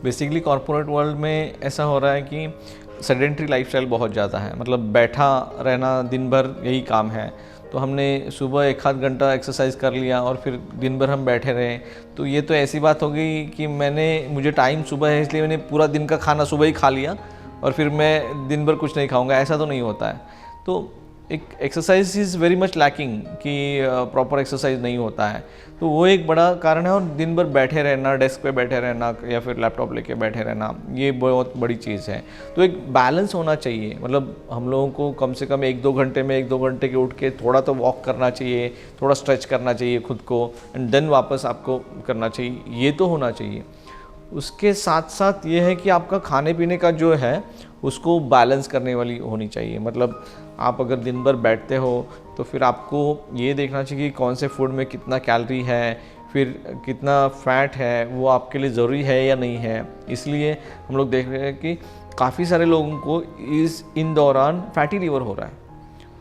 Basically corporate world में ऐसा हो रहा है कि सेडेंट्री लाइफस्टाइल बहुत ज़्यादा है, मतलब बैठा रहना दिन भर यही काम है। तो हमने सुबह 1 आध घंटा एक्सरसाइज कर लिया और फिर दिन भर हम बैठे रहे, तो ये तो ऐसी बात हो गई कि मुझे टाइम सुबह है इसलिए मैंने पूरा दिन का खाना सुबह ही खा लिया और फिर मैं दिन भर कुछ नहीं खाऊंगा, ऐसा तो नहीं होता है। तो एक exercise is very much lacking कि प्रॉपर एक्सरसाइज नहीं होता है, तो वो एक बड़ा कारण है। और दिन भर बैठे रहना, डेस्क पे बैठे रहना या फिर लैपटॉप लेके बैठे रहना, ये बहुत बड़ी चीज़ है। तो एक बैलेंस होना चाहिए, मतलब हम लोगों को कम से कम 1-2 घंटे में 1-2 घंटे के उठ के थोड़ा तो वॉक करना चाहिए, थोड़ा स्ट्रेच करना चाहिए खुद को, एंड देन वापस आपको करना चाहिए, ये तो होना चाहिए। उसके साथ साथ ये है कि आपका खाने पीने का जो है उसको बैलेंस करने वाली होनी चाहिए। मतलब आप अगर दिन भर बैठते हो तो फिर आपको ये देखना चाहिए कि कौन से फूड में कितना कैलोरी है, फिर कितना फैट है, वो आपके लिए ज़रूरी है या नहीं है। इसलिए हम लोग देख रहे हैं कि काफ़ी सारे लोगों को इन दौरान फैटी लीवर हो रहा है।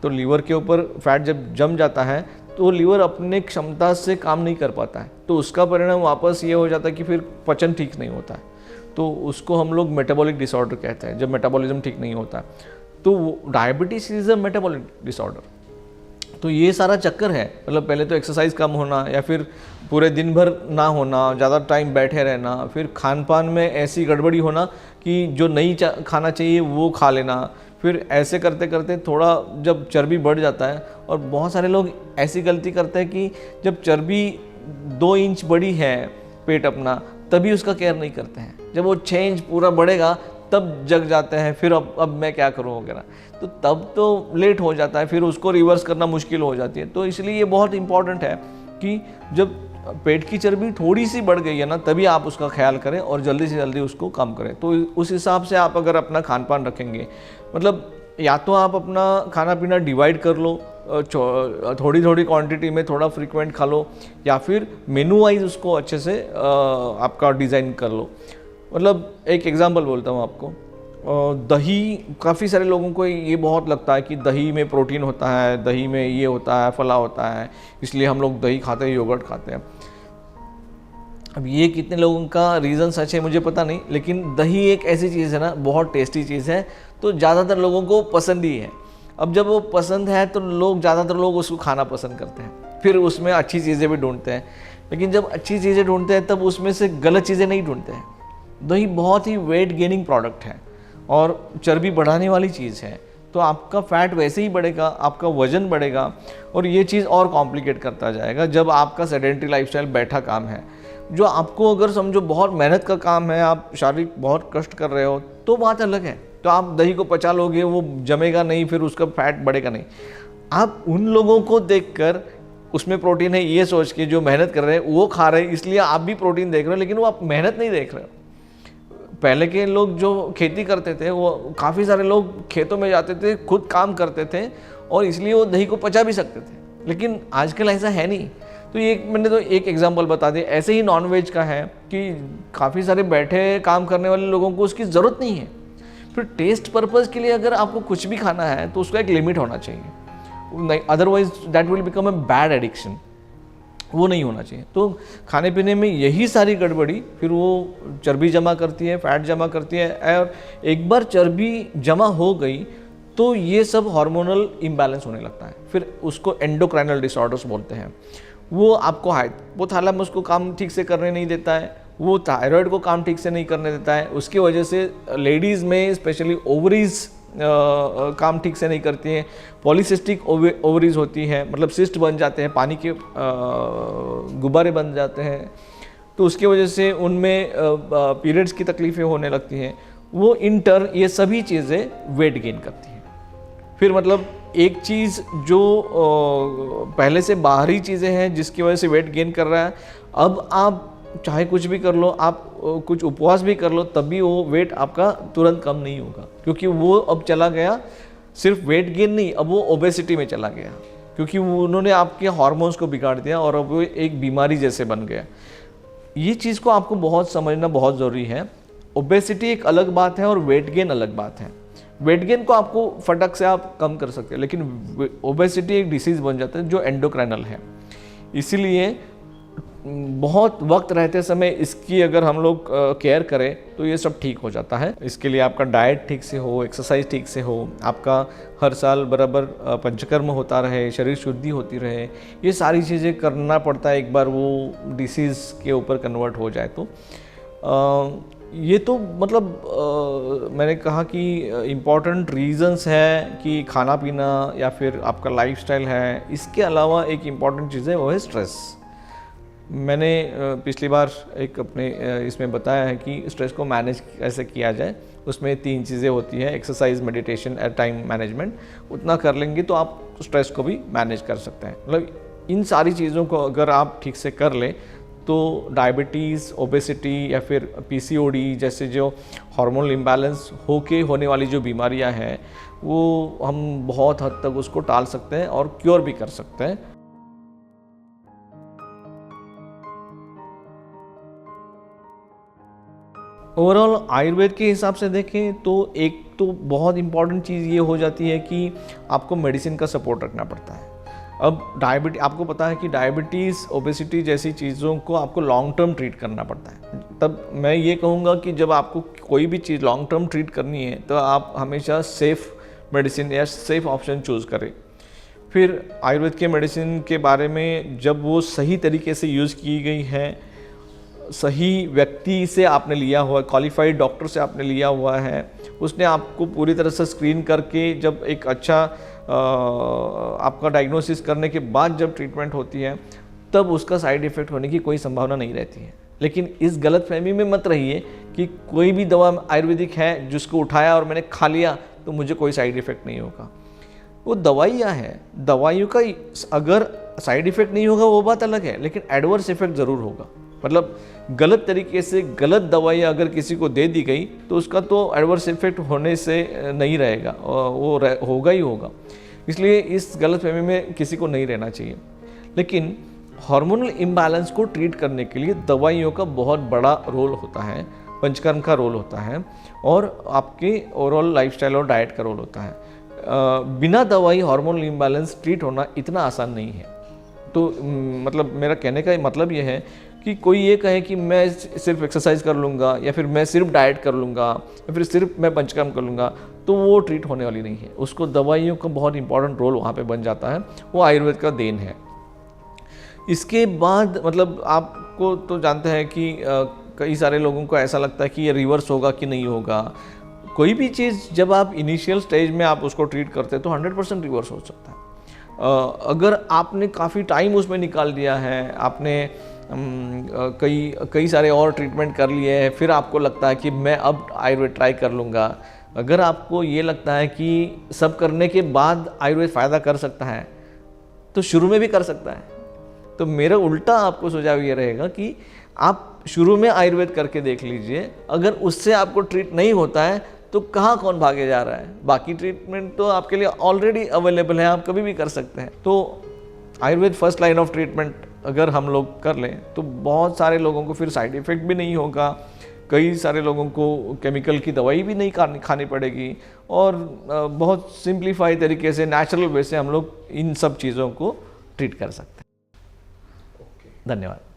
तो लीवर के ऊपर फैट जब जम जाता है तो लीवर अपने क्षमता से काम नहीं कर पाता है, तो उसका परिणाम वापस ये हो जाता है कि फिर पचन ठीक नहीं होता है। तो उसको हम लोग मेटाबॉलिक डिसऑर्डर कहते हैं, जब मेटाबॉलिज्म ठीक नहीं होता। तो diabetes is a metabolic disorder. तो ये सारा चक्कर है, मतलब पहले तो एक्सरसाइज कम होना, या फिर पूरे दिन भर ना होना, ज़्यादा टाइम बैठे रहना, फिर खान पान में ऐसी गड़बड़ी होना कि जो नहीं खाना चाहिए वो खा लेना, फिर ऐसे करते करते थोड़ा जब चर्बी बढ़ जाता है। और बहुत सारे लोग ऐसी गलती करते हैं कि जब चर्बी 2 इंच बड़ी है पेट अपना, तभी उसका केयर नहीं करते हैं। जब वो 6 इंच पूरा बढ़ेगा तब जग जाते हैं, फिर अब मैं क्या करूं वगैरह, तो तब तो लेट हो जाता है, फिर उसको रिवर्स करना मुश्किल हो जाती है। तो इसलिए ये बहुत इंपॉर्टेंट है कि जब पेट की चर्बी थोड़ी सी बढ़ गई है ना, तभी आप उसका ख्याल करें और जल्दी से जल्दी उसको कम करें। तो उस हिसाब से आप अगर अपना खान पान रखेंगे, मतलब या तो आप अपना खाना पीना डिवाइड कर लो, थोड़ी थोड़ी क्वांटिटी में थोड़ा फ्रीक्वेंट खा लो, या फिर मेनू वाइज उसको अच्छे से आपका डिज़ाइन कर लो। मतलब एक एग्जांपल बोलता हूँ आपको, दही, काफ़ी सारे लोगों को ये बहुत लगता है कि दही में प्रोटीन होता है, दही में ये होता है, फला होता है, इसलिए हम लोग दही खाते हैं, योगर्ट खाते हैं। अब ये कितने लोगों का रीज़न सच है मुझे पता नहीं, लेकिन दही एक ऐसी चीज़ है ना, बहुत टेस्टी चीज़ है, तो ज़्यादातर लोगों को पसंद ही है। अब जब वो पसंद है तो ज़्यादातर लोग उसको खाना पसंद करते हैं, फिर उसमें अच्छी चीज़ें भी ढूंढते हैं। लेकिन जब अच्छी चीज़ें ढूंढते हैं तब उसमें से गलत चीज़ें नहीं ढूंढते हैं। दही बहुत ही वेट गेनिंग प्रोडक्ट है और चर्बी बढ़ाने वाली चीज़ है, तो आपका फैट वैसे ही बढ़ेगा, आपका वजन बढ़ेगा, और ये चीज़ और कॉम्प्लिकेट करता जाएगा जब आपका सेडेंट्री लाइफस्टाइल, बैठा काम है। जो आपको अगर समझो बहुत मेहनत का काम है, आप शारीरिक बहुत कष्ट कर रहे हो, तो बात अलग है, तो आप दही को पचा लोगे, वो जमेगा नहीं, फिर उसका फैट बढ़ेगा नहीं। आप उन लोगों को देखकर उसमें प्रोटीन है ये सोच के जो मेहनत कर रहे हैं वो खा रहे हैं, इसलिए आप भी प्रोटीन देख रहे हो, लेकिन वो आप मेहनत नहीं देख रहे हो। पहले के लोग जो खेती करते थे, वो काफ़ी सारे लोग खेतों में जाते थे, खुद काम करते थे, और इसलिए वो दही को पचा भी सकते थे। लेकिन आजकल ऐसा है नहीं। तो ये मैंने तो एक एग्जांपल बता दिया। ऐसे ही नॉनवेज का है कि काफ़ी सारे बैठे काम करने वाले लोगों को उसकी ज़रूरत नहीं है। फिर टेस्ट पर्पज़ के लिए अगर आपको कुछ भी खाना है तो उसका एक लिमिट होना चाहिए, नहीं, otherwise that will become a bad addiction, वो नहीं होना चाहिए। तो खाने पीने में यही सारी गड़बड़ी फिर वो चर्बी जमा करती है, फैट जमा करती है, और एक बार चर्बी जमा हो गई तो ये सब हार्मोनल इम्बैलेंस होने लगता है। फिर उसको एंडोक्राइनल डिसऑर्डर्स बोलते हैं। वो आपको हाइपोथैलेमस को काम ठीक से करने नहीं देता है, वो थायराइड को काम ठीक से नहीं करने देता है। उसकी वजह से लेडीज़ में स्पेशली ओवरीज काम ठीक से नहीं करती हैं, पॉलीसिस्टिक ओवरीज होती है, मतलब सिस्ट बन जाते हैं, पानी के गुब्बारे बन जाते हैं, तो उसकी वजह से उनमें पीरियड्स की तकलीफ़ें होने लगती हैं। वो इन टर्न ये सभी चीज़ें वेट गेन करती हैं। फिर मतलब एक चीज़ जो पहले से बाहरी चीज़ें हैं जिसकी वजह से वेट गेन कर रहा है, अब आप चाहे कुछ भी कर लो, आप कुछ उपवास भी कर लो, तब भी वो वेट आपका तुरंत कम नहीं होगा, क्योंकि वो अब चला गया सिर्फ वेट गेन नहीं, अब वो ओबेसिटी में चला गया, क्योंकि उन्होंने आपके हार्मोन्स को बिगाड़ दिया और अब वो एक बीमारी जैसे बन गया। ये चीज़ को आपको बहुत समझना बहुत ज़रूरी है। ओबेसिटी एक अलग बात है और वेट गेन अलग बात है। वेट गेन को आपको फटक से आप कम कर सकते हैं, लेकिन ओबेसिटी एक डिसीज़ बन जाता है जो एंडोक्राइनल है। इसीलिए बहुत वक्त रहते समय इसकी अगर हम लोग केयर करें तो ये सब ठीक हो जाता है। इसके लिए आपका डाइट ठीक से हो, एक्सरसाइज ठीक से हो, आपका हर साल बराबर पंचकर्म होता रहे, शरीर शुद्धि होती रहे, ये सारी चीज़ें करना पड़ता है एक बार वो डिसीज़ के ऊपर कन्वर्ट हो जाए तो। ये तो मतलब मैंने कहा कि इम्पॉर्टेंट रीजंस है कि खाना पीना या फिर आपका लाइफस्टाइल है। इसके अलावा एक इम्पॉर्टेंट चीज़ है वो है स्ट्रेस। मैंने पिछली बार एक अपने इसमें बताया है कि स्ट्रेस को मैनेज कैसे किया जाए। उसमें 3 चीज़ें होती हैं, एक्सरसाइज, मेडिटेशन और टाइम मैनेजमेंट। उतना कर लेंगे तो आप स्ट्रेस को भी मैनेज कर सकते हैं। मतलब इन सारी चीज़ों को अगर आप ठीक से कर लें तो डायबिटीज़, ओबेसिटी या फिर पीसीओडी जैसे जो हार्मोनल इम्बैलेंस होके होने वाली जो बीमारियां हैं वो हम बहुत हद तक उसको टाल सकते हैं और क्योर भी कर सकते हैं। ओवरऑल आयुर्वेद के हिसाब से देखें तो एक तो बहुत इम्पॉर्टेंट चीज़ ये हो जाती है कि आपको मेडिसिन का सपोर्ट रखना पड़ता है। अब आपको पता है कि डायबिटीज़, ओबेसिटी जैसी चीज़ों को आपको लॉन्ग टर्म ट्रीट करना पड़ता है। तब मैं ये कहूँगा कि जब आपको कोई भी चीज़ लॉन्ग टर्म ट्रीट करनी है तो आप हमेशा सेफ़ मेडिसिन या सेफ़ ऑप्शन चूज़ करें। फिर आयुर्वेद के मेडिसिन के बारे में जब वो सही तरीके से यूज़ की गई है, सही व्यक्ति से आपने लिया हुआ है, क्वालिफाइड डॉक्टर से आपने लिया हुआ है, उसने आपको पूरी तरह से स्क्रीन करके जब एक अच्छा आपका डायग्नोसिस करने के बाद जब ट्रीटमेंट होती है तब उसका साइड इफ़ेक्ट होने की कोई संभावना नहीं रहती है। लेकिन इस गलतफहमी में मत रहिए कि कोई भी दवा आयुर्वेदिक है जिसको उठाया और मैंने खा लिया तो मुझे कोई साइड इफ़ेक्ट नहीं होगा। वो दवाइयाँ हैं, दवाइयों का अगर साइड इफ़ेक्ट नहीं होगा वो बात अलग है, लेकिन एडवर्स इफ़ेक्ट ज़रूर होगा। मतलब गलत तरीके से गलत दवाई अगर किसी को दे दी गई तो उसका तो एडवर्स इफेक्ट होने से नहीं रहेगा, वो होगा ही होगा। इसलिए इस गलतफहमी में किसी को नहीं रहना चाहिए। लेकिन हार्मोनल इम्बैलेंस को ट्रीट करने के लिए दवाइयों का बहुत बड़ा रोल होता है, पंचकर्म का रोल होता है और आपके ओवरऑल लाइफस्टाइल और डाइट का रोल होता है। बिना दवाई हार्मोनल इम्बैलेंस ट्रीट होना इतना आसान नहीं है। तो मतलब मेरा कहने का मतलब ये है कि कोई ये कहे कि मैं सिर्फ एक्सरसाइज कर लूँगा या फिर मैं सिर्फ डाइट कर लूँगा या फिर सिर्फ मैं पंचकर्म कर लूँगा तो वो ट्रीट होने वाली नहीं है। उसको दवाइयों का बहुत इंपॉर्टेंट रोल वहाँ पे बन जाता है, वो आयुर्वेद का देन है। इसके बाद मतलब आपको तो जानते हैं कि कई सारे लोगों को ऐसा लगता है कि ये रिवर्स होगा कि नहीं होगा। कोई भी चीज़ जब आप इनिशियल स्टेज में आप उसको ट्रीट करते हैं तो 100% रिवर्स हो सकता है। अगर आपने काफ़ी टाइम उसमें निकाल दिया है, आपने कई सारे और ट्रीटमेंट कर लिए हैं, फिर आपको लगता है कि मैं अब आयुर्वेद ट्राई कर लूँगा। अगर आपको ये लगता है कि सब करने के बाद आयुर्वेद फ़ायदा कर सकता है तो शुरू में भी कर सकता है। तो मेरा उल्टा आपको सुझाव ये रहेगा कि आप शुरू में आयुर्वेद करके देख लीजिए। अगर उससे आपको ट्रीट नहीं होता है तो कहाँ कौन भागे जा रहा है। बाकी ट्रीटमेंट तो आपके लिए ऑलरेडी अवेलेबल है, आप कभी भी कर सकते हैं। तो Ayurveda first line of treatment अगर हम लोग कर लें तो बहुत सारे लोगों को फिर साइड इफ़ेक्ट भी नहीं होगा, कई सारे लोगों को केमिकल की दवाई भी नहीं खानी पड़ेगी और बहुत सिंप्लीफाई तरीके से नेचुरल वे से हम लोग इन सब चीज़ों को ट्रीट कर सकते हैं। धन्यवाद।